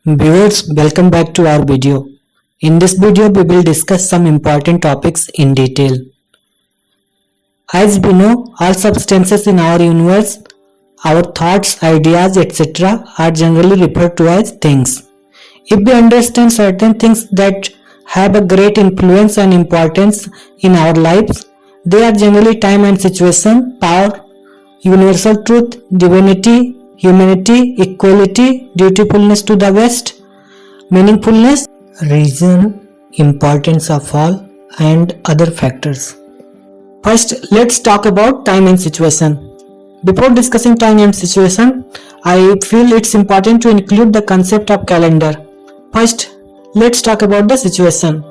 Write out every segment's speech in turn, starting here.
Viewers, welcome back to our video. In this video, we will discuss some important topics in detail. As we know, all substances in our universe, our thoughts, ideas, etc. are generally referred to as things. If we understand certain things that have a great influence and importance in our lives, they are generally time and situation, power, universal truth, divinity, humanity, equality, dutifulness to the West, meaningfulness, reason, importance of all, and other factors. First, let's talk about time and situation. Before discussing time and situation, I feel it's important to include the concept of calendar. First, let's talk about the situation.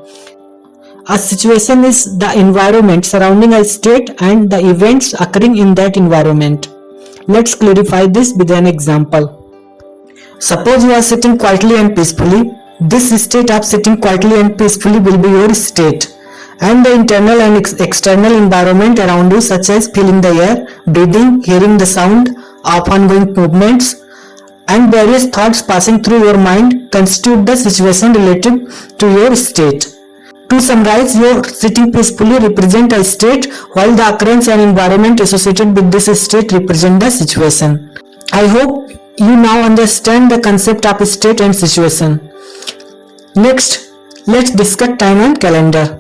A situation is the environment surrounding a state and the events occurring in that environment. Let's clarify this with an example. Suppose you are sitting quietly and peacefully. This state of sitting quietly and peacefully will be your state, and the internal and external environment around you, such as feeling the air, breathing, hearing the sound of ongoing movements, and various thoughts passing through your mind constitute the situation related to your state. To summarize, your sitting peacefully represent a state, while the occurrence and environment associated with this state represent the situation. I hope you now understand the concept of state and situation. Next, let's discuss time and calendar.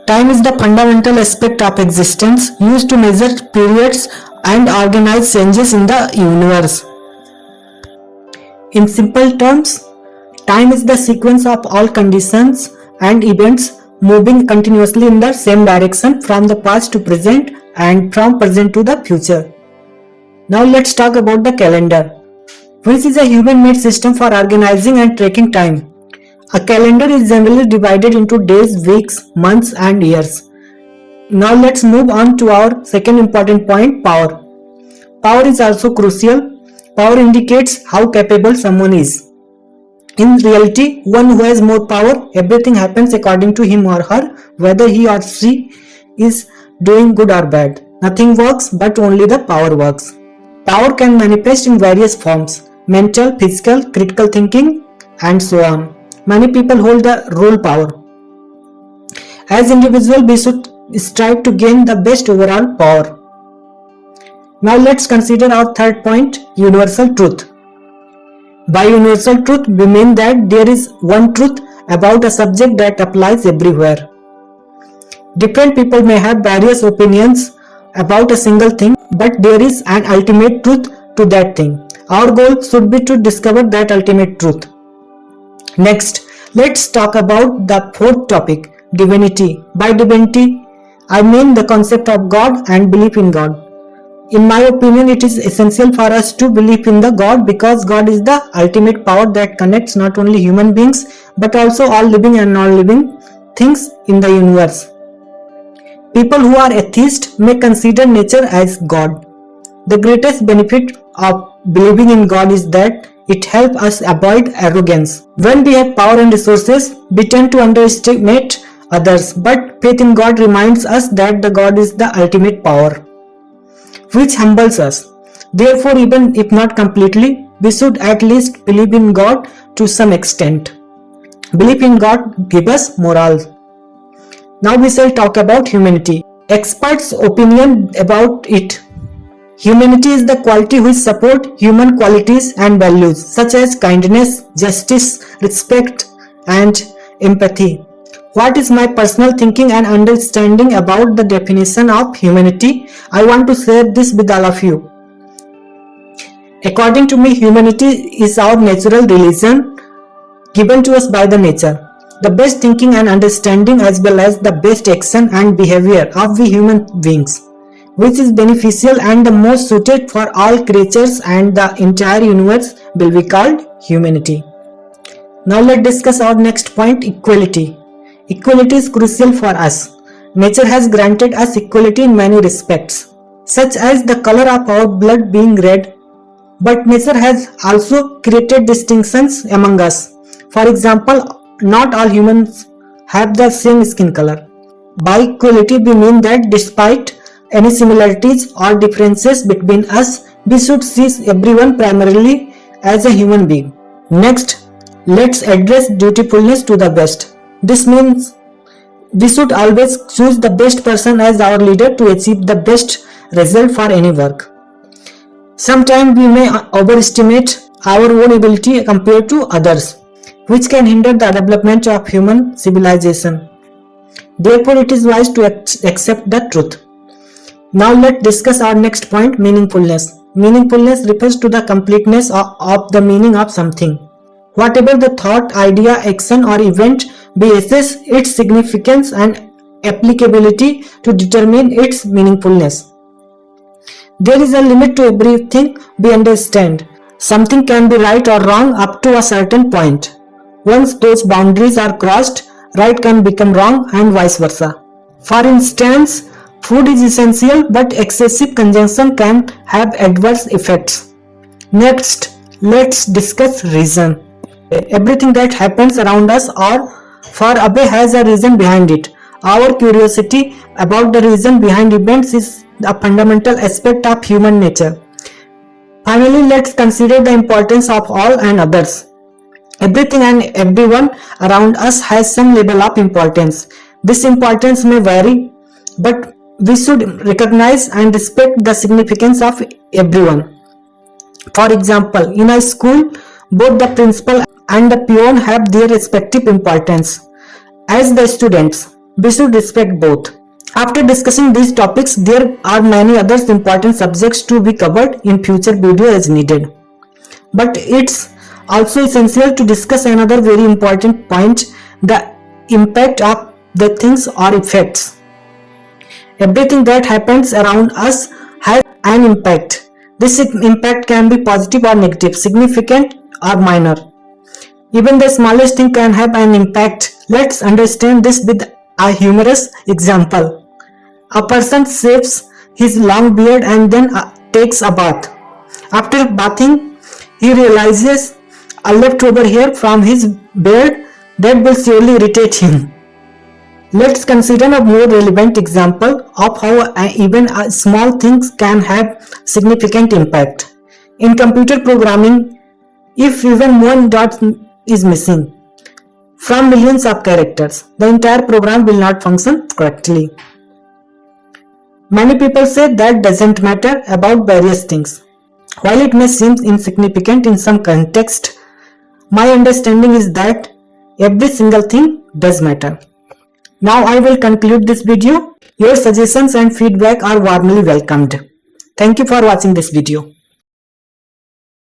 Time is the fundamental aspect of existence used to measure periods and organize changes in the universe. In simple terms, time is the sequence of all conditions and events moving continuously in the same direction from the past to present and from present to the future. Now let's talk about the calendar, which is a human-made system for organizing and tracking time. A calendar is generally divided into days, weeks, months and years. Now let's move on to our second important point, power. Power is also crucial. Power indicates how capable someone is. In reality, one who has more power, everything happens according to him or her, whether he or she is doing good or bad. Nothing works, but only the power works. Power can manifest in various forms: mental, physical, critical thinking, and so on. Many people hold the role power. As individuals, we should strive to gain the best overall power. Now let's consider our third point, universal truth. By universal truth, we mean that there is one truth about a subject that applies everywhere. Different people may have various opinions about a single thing, but there is an ultimate truth to that thing. Our goal should be to discover that ultimate truth. Next, let's talk about the fourth topic, divinity. By divinity, I mean the concept of God and belief in God. In my opinion, it is essential for us to believe in the God, because God is the ultimate power that connects not only human beings but also all living and non-living things in the universe. People who are atheists may consider nature as God. The greatest benefit of believing in God is that it helps us avoid arrogance. When we have power and resources, we tend to underestimate others, but faith in God reminds us that the God is the ultimate power, which humbles us. Therefore, even if not completely, we should at least believe in God to some extent. Belief in God gives us morals. Now we shall talk about humanity. Experts' opinion about it. Humanity is the quality which supports human qualities and values such as kindness, justice, respect, and empathy. What is my personal thinking and understanding about the definition of humanity? I want to share this with all of you. According to me, humanity is our natural religion given to us by the nature. The best thinking and understanding, as well as the best action and behavior of we human beings, which is beneficial and the most suited for all creatures and the entire universe, will be called humanity. Now let's discuss our next point, equality. Equality is crucial for us. Nature has granted us equality in many respects, such as the color of our blood being red, but nature has also created distinctions among us. For example, not all humans have the same skin color. By equality, we mean that despite any similarities or differences between us, we should see everyone primarily as a human being. Next, let's address dutifulness to the best. This means we should always choose the best person as our leader to achieve the best result for any work. Sometimes we may overestimate our own ability compared to others, which can hinder the development of human civilization. Therefore, it is wise to accept the truth. Now let's discuss our next point, meaningfulness. Meaningfulness refers to the completeness of the meaning of something. Whatever the thought, idea, action or event be, assess its significance and applicability to determine its meaningfulness. There is a limit to everything we understand. Something can be right or wrong up to a certain point. Once those boundaries are crossed, right can become wrong and vice versa. For instance, food is essential, but excessive consumption can have adverse effects. Next, let's discuss reason. Everything that happens around us or far away has a reason behind it. Our curiosity about the reason behind events is a fundamental aspect of human nature. Finally, let's consider the importance of all and others. Everything and everyone around us has some level of importance. This importance may vary, but we should recognize and respect the significance of everyone. For example, in a school, both the principal and the peon have their respective importance. As the students, we should respect both. After discussing these topics, there are many other important subjects to be covered in future video as needed. But it's also essential to discuss another very important point, the impact of the things or effects. Everything that happens around us has an impact. This impact can be positive or negative, significant or minor. Even the smallest thing can have an impact. Let's understand this with a humorous example. A person shaves his long beard and then takes a bath. After bathing, he realizes a leftover hair from his beard that will surely irritate him. Let's consider a more relevant example of how even small things can have significant impact. In computer programming, if even one dot is missing from millions of characters, the entire program will not function correctly. Many people say that doesn't matter about various things. While it may seem insignificant in some context, my understanding is that every single thing does matter. Now I will conclude this video. Your suggestions and feedback are warmly welcomed. Thank you for watching this video.